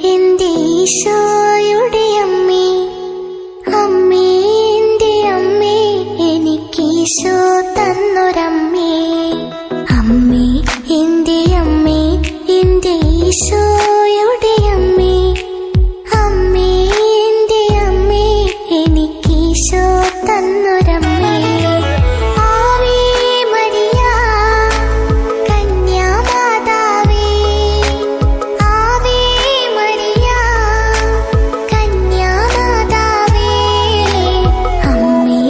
എന്റെ ഈശോയുടെ അമ്മേ, അമ്മേ എന്റെ അമ്മേ, എനിക്ക് ഈശോ തന്നൊരമ്മേ. അമ്മേ എന്റെ അമ്മേ, എന്റെ ഈശോയുടെ അമ്മേ, അമ്മേ എന്റെ അമ്മേ, എനിക്ക് ഈശോ തന്നൊരമ്മേ. ആവേ മരിയ കന്യാമാതാവേ, ആവേ മരിയ കന്യാമാതാവേ, അമ്മേ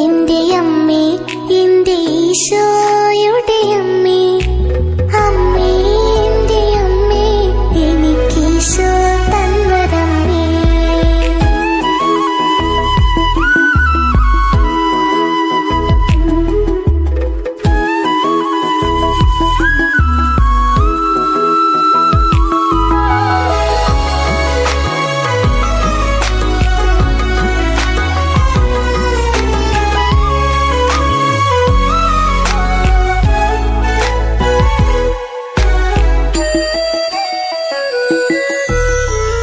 എന്റെ അമ്മേ, എന്റെ ഈശോയുടെ അമ്മേ, അമ്മേ എന്റെ അമ്മേ, എനിക്ക് ഈശോ തന്നൊരമ്മേ.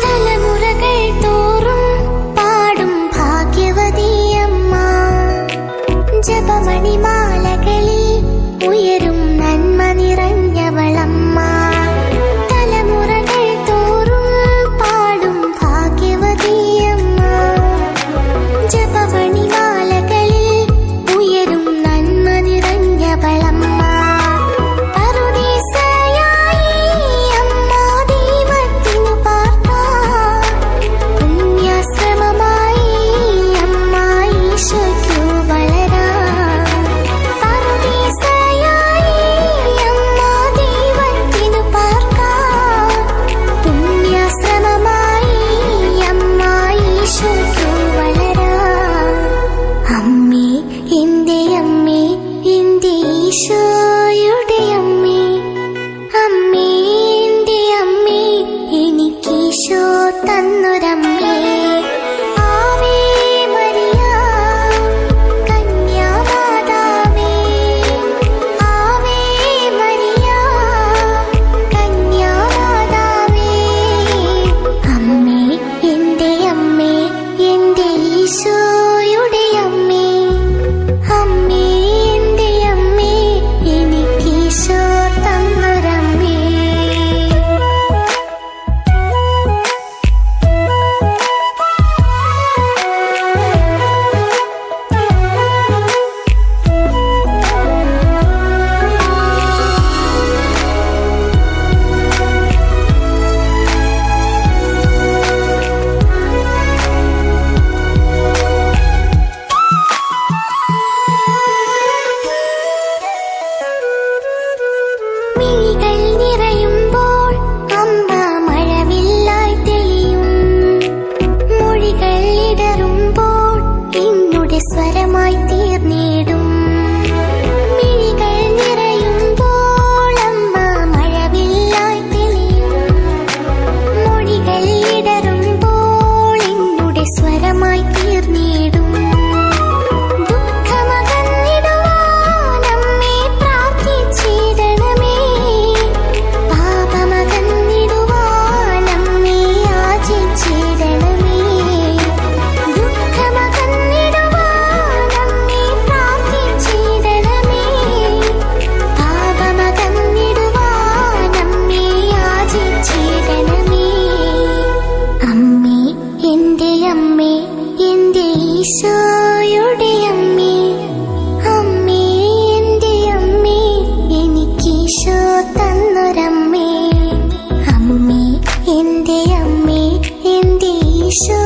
തലമുറകൾ തോറും പാടും ഭാഗ്യവതിയമ്മ, ജപമണിമാലകളിൽ ഉയരും നന്മ നിറഞ്ഞവളമ്മ. തലമുറകൾ തോറും പാടും ഭാഗ്യവതിയമ്മ, ജപമണിമാലകളിൽ ഉയരും നന്മ നിറഞ്ഞവളമ്മ. ഈശോയുടെ അമ്മേ, അമ്മേ എന്റെ അമ്മേ, എനിക്ക് ഈശോ തന്നൊരമ്മേ. ആവേ മരിയ കന്യാമാതാവേ, ആവേ മരിയ കന്യാമാതാവേ, അമ്മേ എന്റെ അമ്മേ, എന്റെ ഈശോയുടെ അമ്മേ, അമ്മേ എന്റെ അമ്മേ, എനിക്ക് ഈശോ തന്നൊരമ്മേ. മിഴികൾ നിറയുമ്പോൾ അമ്മ മഴവില്ലായി തെളിയും, മൊഴികൾ ഇടറുമ്പോൾ എന്നുടെ സ്വരമായി തീർന്നിടും. മിഴികൾ നിറയുമ്പോൾ അമ്മ മഴവില്ലായി തെളിയും, മൊഴികൾ ഇടറുമ്പോൾ എന്നുടെ സ്വരമായി തീർന്നിടും. ഈശോയുടെ അമ്മേ, അമ്മേ എന്റെ അമ്മേ, എനിക്ക് ഈശോ തന്നൊരമ്മേ. അമ്മേ എന്റെ അമ്മേ, എന്റെ ഈശോ